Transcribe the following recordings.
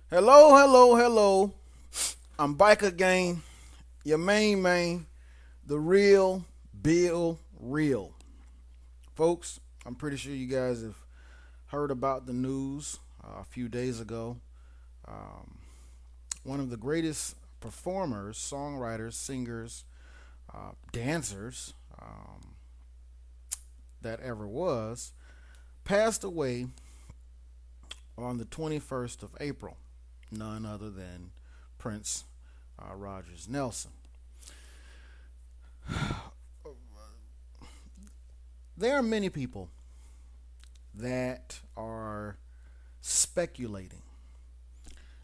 Hello, hello, hello. I'm back again. Your main man, the real Bill Real. Folks, I'm pretty sure you guys have heard about the news a few days ago. Um, One of the greatest performers, songwriters, singers, dancers that ever was passed away on the 21st of April. None other than Prince Rogers Nelson. There are many people that are speculating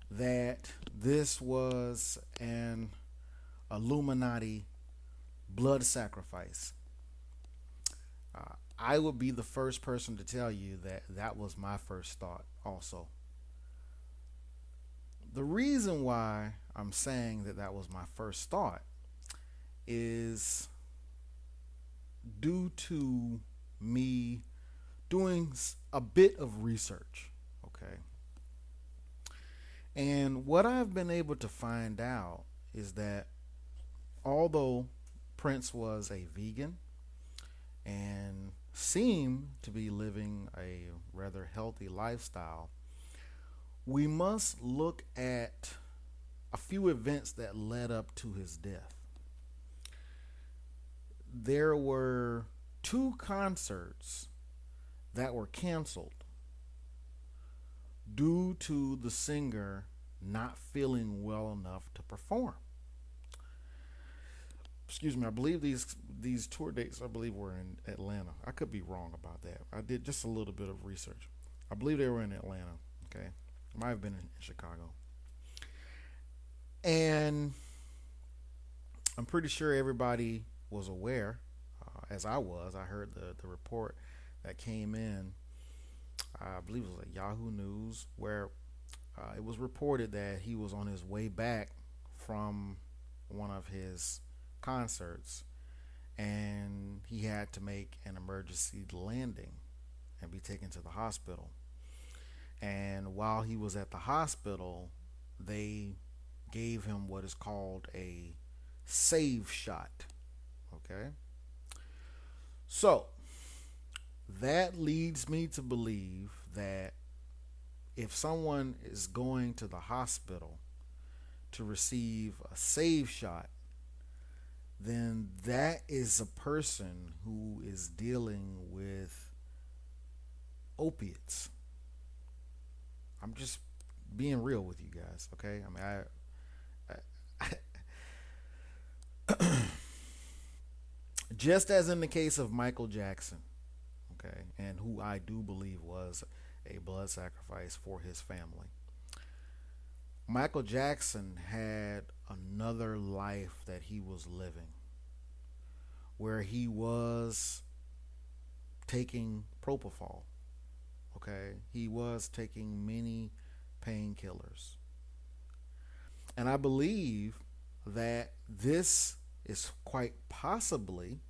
that this was an Illuminati blood sacrifice. I would be the first person to tell you that that was my first thought, also. The reason why I'm saying that that was my first thought is due to me doing a bit of research. Okay. And what I've been able to find out is that although Prince was a vegan and seemed to be living a rather healthy lifestyle, we must look at a few events that led up to his death. There were two concerts that were canceled due to the singer not feeling well enough to perform. Excuse me, I believe these tour dates I believe were in Atlanta. I could be wrong about that. I did just a little bit of research. I believe they were in Atlanta. Okay, might have been in Chicago, and I'm pretty sure everybody was aware, as I was. I heard the report that came in. I believe it was at Yahoo News, where it was reported that he was on his way back from one of his concerts and he had to make an emergency landing and be taken to the hospital. And while he was at the hospital, they gave him what is called a save shot. Okay? So, that leads me to believe that if someone is going to the hospital to receive a save shot, then that is a person who is dealing with opiates. I'm just being real with you guys, okay? Just as in the case of Michael Jackson, okay, and who I do believe was a blood sacrifice for his family. Michael Jackson had another life that he was living where he was taking propofol. Okay, he was taking many painkillers, and I believe that this is quite possibly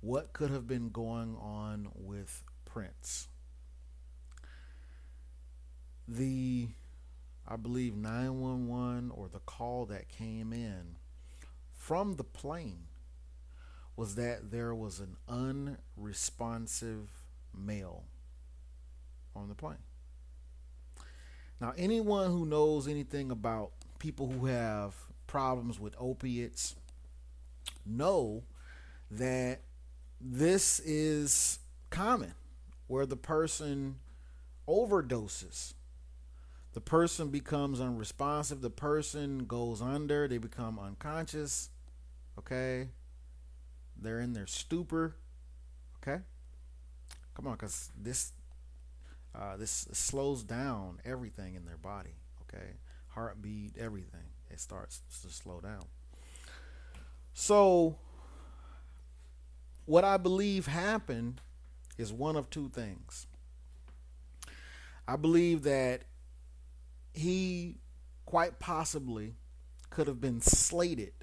what could have been going on with Prince. The, I believe, 911 or the call that came in from the plane was that there was an unresponsive male on the plane. Now, anyone who knows anything about people who have problems with opiates know that this is common, where the person overdoses. The person becomes unresponsive. The person goes under. They become unconscious. Okay. They're in their stupor. Okay. Come on, because this slows down everything in their body. Okay. Heartbeat, everything. It starts to slow down. So, what I believe happened is one of two things. I believe that he quite possibly could have been slated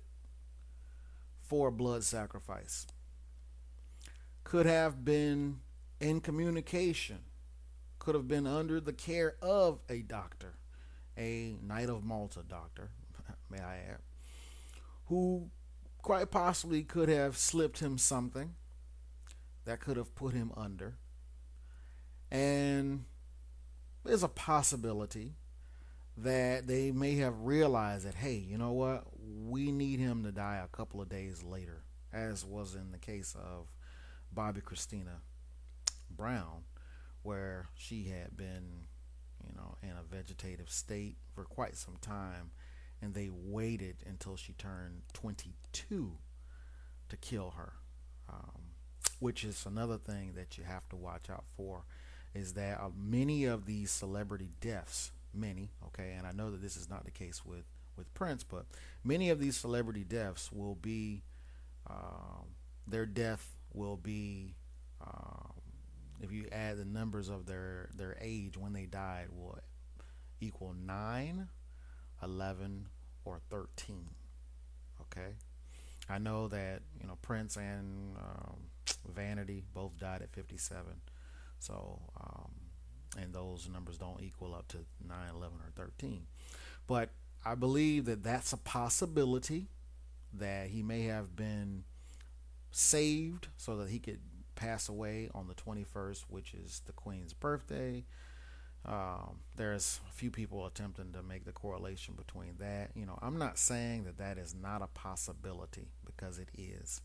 for a blood sacrifice, could have been in communication, could have been under the care of a doctor, a Knight of Malta doctor, may I add, who quite possibly could have slipped him something that could have put him under. And there's a possibility that they may have realized that, hey, you know what? We need him to die a couple of days later, as was in the case of Bobby Christina Brown, where she had been, in a vegetative state for quite some time, and they waited until she turned 22 to kill her. Which is another thing that you have to watch out for, is that many of these celebrity deaths, okay, and I know that this is not the case with Prince, but many of these celebrity deaths will be, their death will be, if you add the numbers of their age when they died, will equal 9, 11, or 13. Okay, I know that Prince and Vanity both died at 57, so and those numbers don't equal up to 9, 11, or 13. But I believe that that's a possibility, that he may have been saved so that he could pass away on the 21st, which is the Queen's birthday. There's a few people attempting to make the correlation between that. I'm not saying that that is not a possibility, because it is.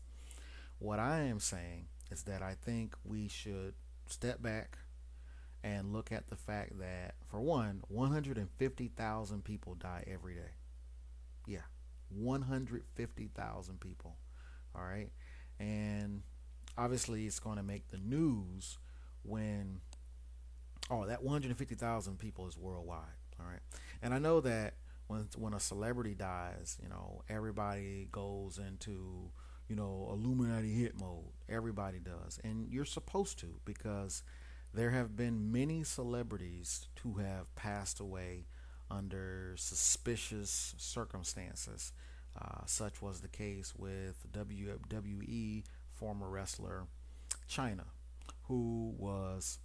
What I am saying is that I think we should step back and look at the fact that, for one, 150,000 people die every day. Yeah, 150,000 people. All right. And obviously it's going to make the news when, that 150,000 people is worldwide. All right. And I know that when a celebrity dies, everybody goes into, Illuminati hit mode. Everybody does. And you're supposed to, because there have been many celebrities who have passed away under suspicious circumstances. Such was the case with WWE former wrestler Chyna, who was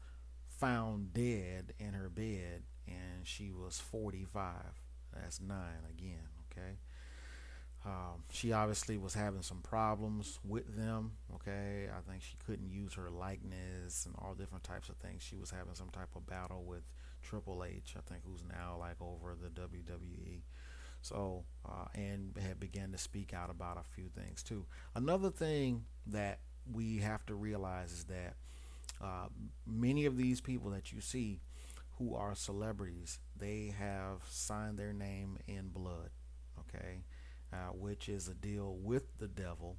found dead in her bed, and she was 45. That's 9 again, okay? She obviously was having some problems with them, okay? I think she couldn't use her likeness and all different types of things. She was having some type of battle with Triple H, I think, who's now like over the WWE. So, and had began to speak out about a few things too. Another thing that we have to realize is that many of these people that you see who are celebrities, they have signed their name in blood, okay? Which is a deal with the devil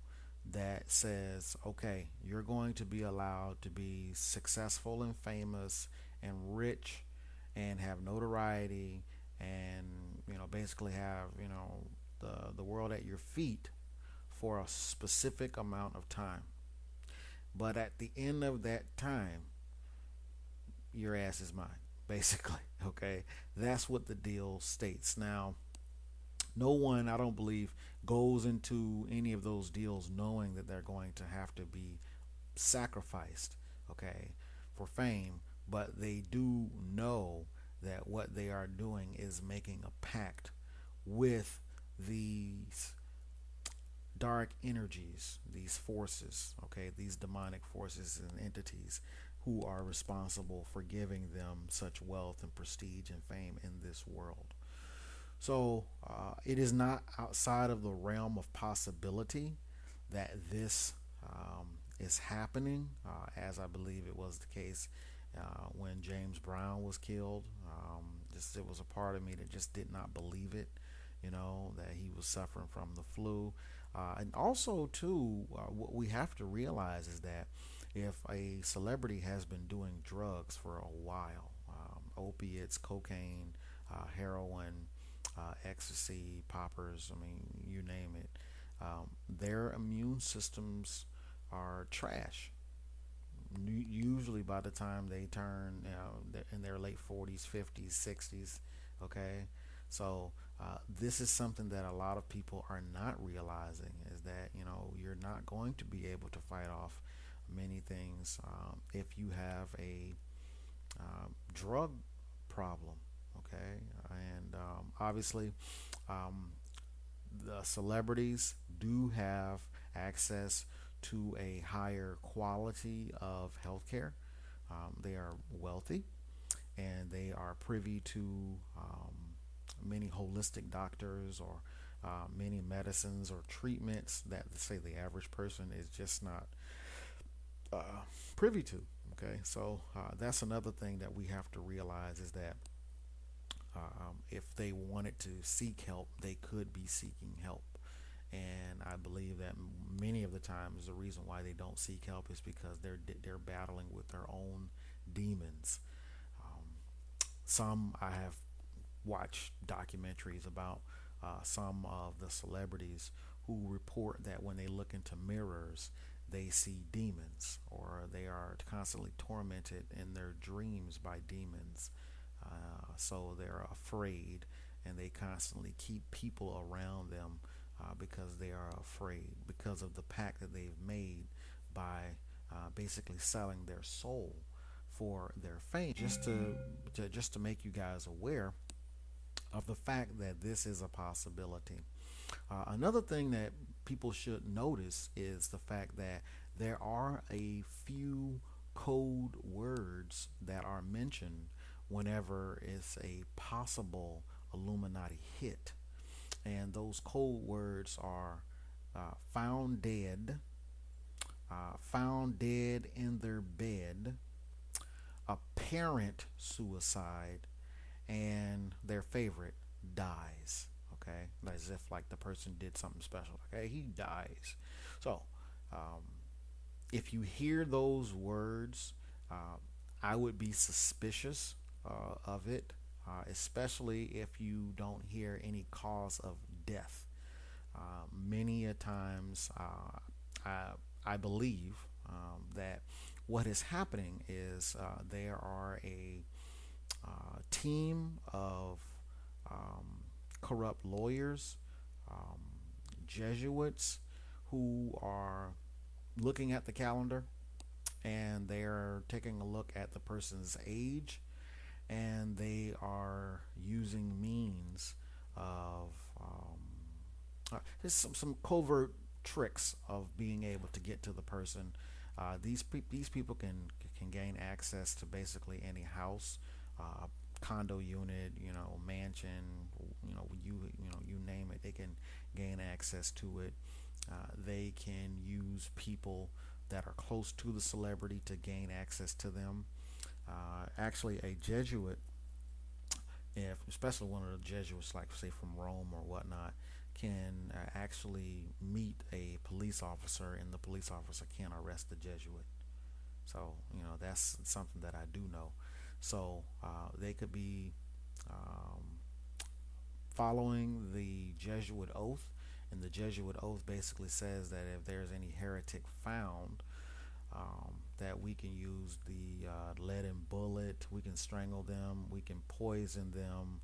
that says, okay, you're going to be allowed to be successful and famous and rich and have notoriety and basically have the world at your feet for a specific amount of time. But at the end of that time, your ass is mine, basically. Okay, that's what the deal states. Now, no one, I don't believe, goes into any of those deals knowing that they're going to have to be sacrificed, okay, for fame, but they do know that what they are doing is making a pact with these dark energies, these forces, okay, these demonic forces and entities who are responsible for giving them such wealth and prestige and fame in this world. So it is not outside of the realm of possibility that this is happening, as I believe it was the case when James Brown was killed. It was a part of me that just did not believe it, that he was suffering from the flu. And also, too, what we have to realize is that if a celebrity has been doing drugs for a while, opiates, cocaine, heroin, ecstasy, poppers, you name it, their immune systems are trash. Usually by the time they turn, in their late 40s, 50s, 60s, okay? So this is something that a lot of people are not realizing, is that, you're not going to be able to fight off many things if you have a drug problem, okay? And obviously, um, the celebrities do have access to a higher quality of healthcare. They are wealthy and they are privy to many holistic doctors or many medicines or treatments that, say, the average person is just not privy to. Okay, so that's another thing that we have to realize is that if they wanted to seek help, they could be seeking help. And I believe that many of the times the reason why they don't seek help is because they're battling with their own demons. Um, some I have watched documentaries about some of the celebrities who report that when they look into mirrors, they see demons or they are constantly tormented in their dreams by demons. So they're afraid and they constantly keep people around them because they are afraid because of the pact that they've made by basically selling their soul for their fame. Just to make you guys aware of the fact that this is a possibility. Another thing that people should notice is the fact that there are a few code words that are mentioned whenever it's a possible Illuminati hit. And those code words are found dead in their bed, apparent suicide, and their favorite, dies. Okay, as if like the person did something special. Okay, he dies. So, um, if you hear those words, uh, I would be suspicious of it, especially if you don't hear any cause of death. Many a times, I, I believe that what is happening is there are a team of um, corrupt lawyers, um, Jesuits, who are looking at the calendar and they're taking a look at the person's age and they are using means of there's some covert tricks of being able to get to the person. These people can gain access to basically any house, condo unit, mansion, you name it. They can gain access to it. They can use people that are close to the celebrity to gain access to them. Actually, a Jesuit, if especially one of the Jesuits, like say from Rome or whatnot, can actually meet a police officer, and the police officer can arrest the Jesuit. So that's something that I do know. So they could be um, following the Jesuit oath, and the Jesuit oath basically says that if there's any heretic found, that we can use the lead and bullet, we can strangle them, we can poison them,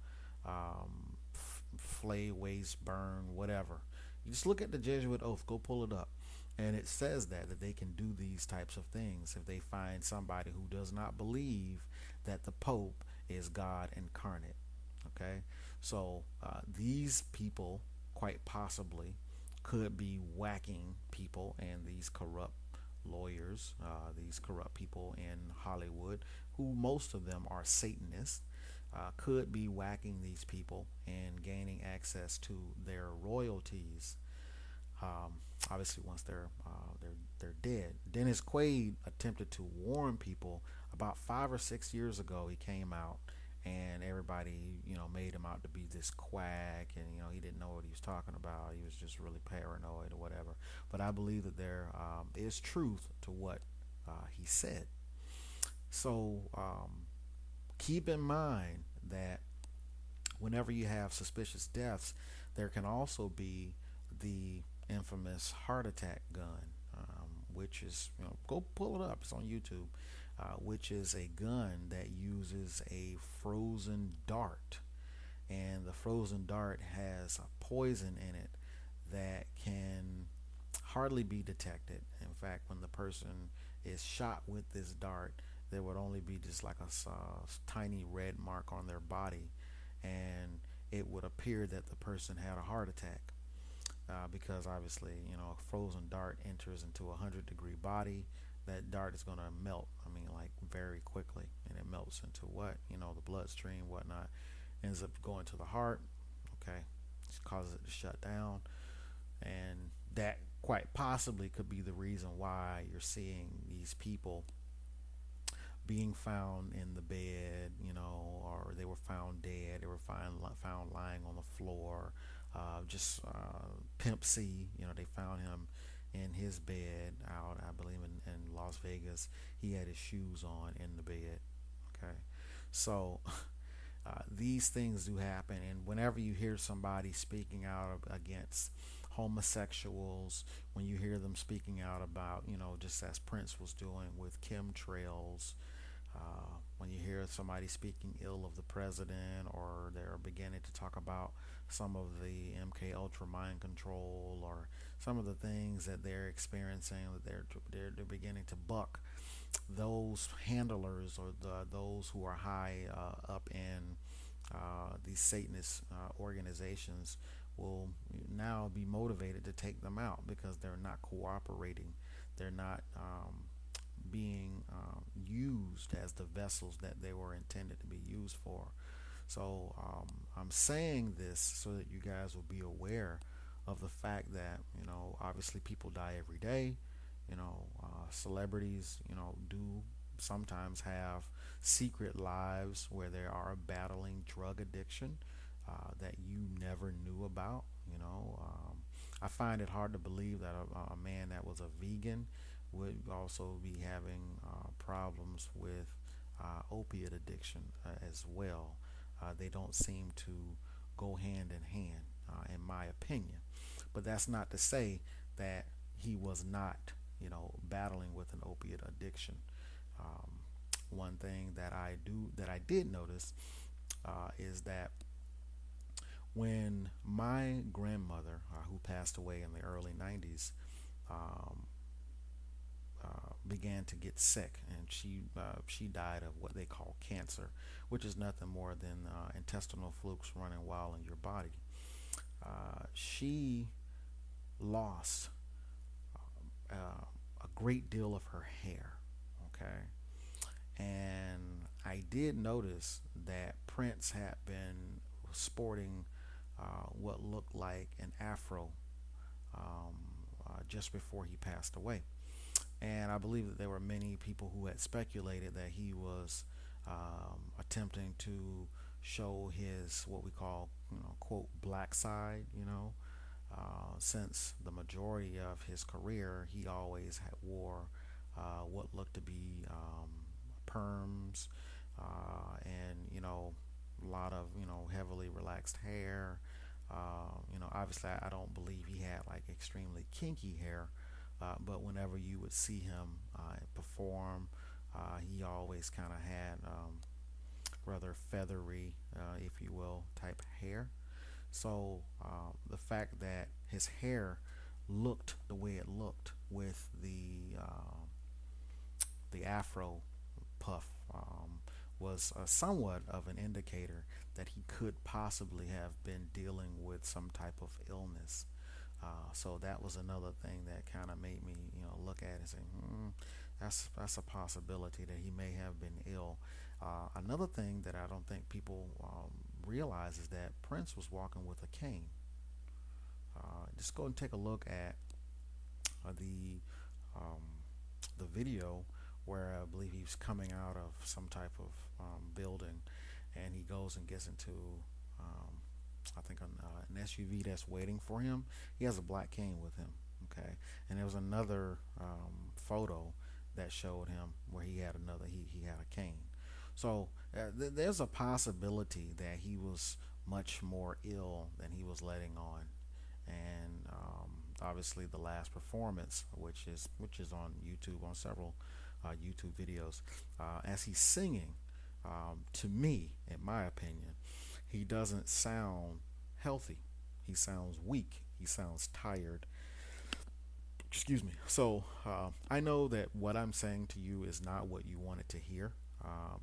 flay, waste, burn, whatever. You just look at the Jesuit oath, go pull it up. And it says that they can do these types of things if they find somebody who does not believe that the Pope is God incarnate. Okay, so these people quite possibly could be whacking people, and these corrupt lawyers, these corrupt people in Hollywood, who most of them are Satanists, could be whacking these people and gaining access to their royalties. Obviously, once they're dead. Dennis Quaid attempted to warn people about 5 or 6 years ago. He came out and everybody made him out to be this quack, and he didn't know what he was talking about. He was just really paranoid or whatever. But I believe that there is truth to what he said. So keep in mind that whenever you have suspicious deaths, there can also be the infamous heart attack gun, which is, go pull it up. It's on YouTube. Which is a gun that uses a frozen dart, and the frozen dart has a poison in it that can hardly be detected. In fact, when the person is shot with this dart, there would only be just like a tiny red mark on their body, and it would appear that the person had a heart attack. Because obviously, a frozen dart enters into a 100-degree body. That dart is going to melt. I mean, like very quickly, and it melts into what the bloodstream, whatnot, ends up going to the heart. Okay, it causes it to shut down, and that quite possibly could be the reason why you're seeing these people being found in the bed, or they were found dead. They were found lying on the floor. Just Pimp C, they found him in his bed out, I believe, in Las Vegas. He had his shoes on in the bed. Okay, so these things do happen, and whenever you hear somebody speaking out against homosexuals, when you hear them speaking out about, just as Prince was doing with chemtrails, when you hear somebody speaking ill of the president, or they're beginning to talk about some of the MK Ultra mind control, or some of the things that they're experiencing, that they're beginning to buck those handlers, or those who are high up in these Satanist organizations, will now be motivated to take them out because they're not cooperating. They're not being used as the vessels that they were intended to be used for. So I'm saying this so that you guys will be aware of the fact that obviously people die every day. Celebrities do sometimes have secret lives where they are battling drug addiction that you never knew about. I find it hard to believe that a man that was a vegan would also be having problems with opiate addiction as well. They don't seem to go hand in hand, in my opinion. But that's not to say that he was not, battling with an opiate addiction. Um, One thing that I did notice is that when my grandmother, who passed away in the early 90s, um, began to get sick, and she died of what they call cancer, which is nothing more than intestinal flukes running wild in your body. She lost a great deal of her hair. Okay, and I did notice that Prince had been sporting what looked like an afro um, just before he passed away. And I believe that there were many people who had speculated that he was attempting to show his what we call, quote, black side. Since the majority of his career, he always wore what looked to be perms, and a lot of heavily relaxed hair. Obviously, I don't believe he had like extremely kinky hair, but whenever you would see him perform, he always kind of had rather feathery, if you will, type hair. So the fact that his hair looked the way it looked with the afro puff was somewhat of an indicator that he could possibly have been dealing with some type of illness. So that was another thing that kind of made me, look at it and say, that's a possibility that he may have been ill. Another thing that I don't think people realize is that Prince was walking with a cane. Just go and take a look at the um, the video where I believe he's coming out of some type of building, and he goes and gets into um, I think an SUV that's waiting for him. He has a black cane with him. Okay, and there was another photo that showed him where he had he had a cane. So there's a possibility that he was much more ill than he was letting on, and obviously the last performance, which is on YouTube, on several YouTube videos, as he's singing, to me, in my opinion, he doesn't sound healthy. He sounds weak. He sounds tired. Excuse me. So I know that what I'm saying to you is not what you wanted to hear,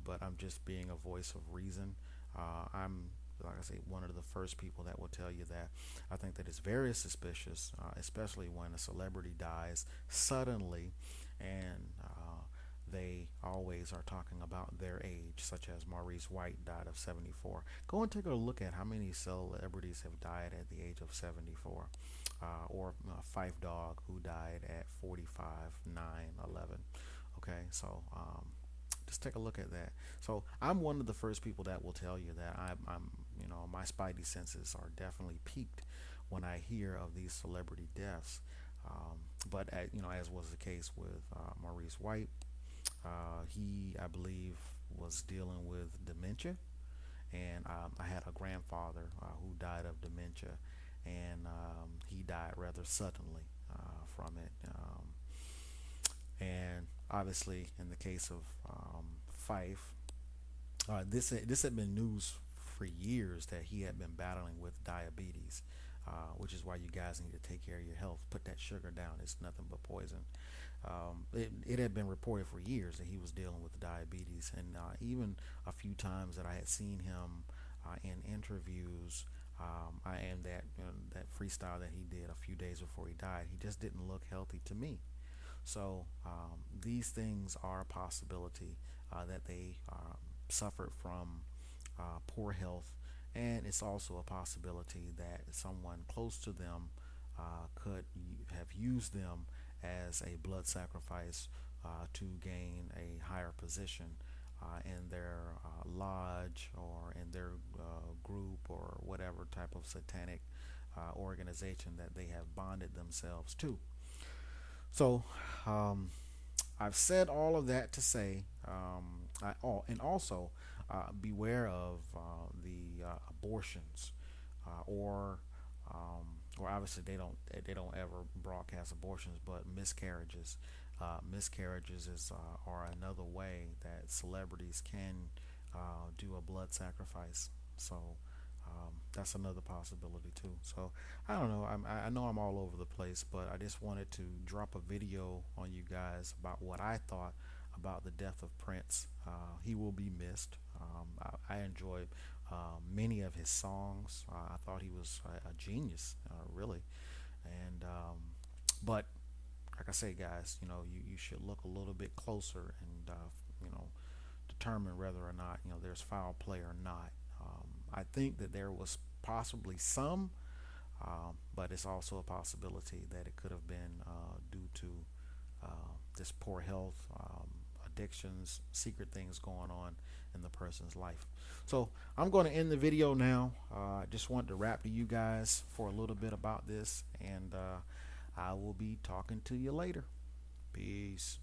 but I'm just being a voice of reason. I'm, like I say one of the first people that will tell you that. I think that it's very suspicious, especially when a celebrity dies suddenly, and they always are talking about their age, such as Maurice White died of 74. Go and take a look at how many celebrities have died at the age of 74. Or Fife Dog, who died at 45, 9, 11. Okay, so just take a look at that. So I'm one of the first people that will tell you that I'm my spidey senses are definitely peaked when I hear of these celebrity deaths. But as was the case with Maurice White, he, I believe, was dealing with dementia, and I had a grandfather who died of dementia, and he died rather suddenly from it. And obviously, in the case of Fife, this had been news for years that he had been battling with diabetes, which is why you guys need to take care of your health. Put that sugar down; it's nothing but poison. It had been reported for years that he was dealing with diabetes, and even a few times that I had seen him in interviews, and that freestyle that he did a few days before he died, he just didn't look healthy to me. So these things are a possibility that they suffered from poor health, and it's also a possibility that someone close to them could have used them as a blood sacrifice to gain a higher position in their lodge or in their group or whatever type of satanic organization that they have bonded themselves to. So I've said all of that to say, and also beware of the abortions, or or obviously they don't ever broadcast abortions, but miscarriages. Miscarriages are another way that celebrities can do a blood sacrifice. So that's another possibility too. So I don't know. I know I'm all over the place, but I just wanted to drop a video on you guys about what I thought about the death of Prince. He will be missed. I enjoyed many of his songs. I thought he was a genius, really. And but like I say, guys, you should look a little bit closer and determine whether or not there's foul play or not. I think that there was possibly some, but it's also a possibility that it could have been due to this poor health, addictions, secret things going on in the person's life. So I'm going to end the video now. I just wanted to rap to you guys for a little bit about this, and I will be talking to you later. Peace.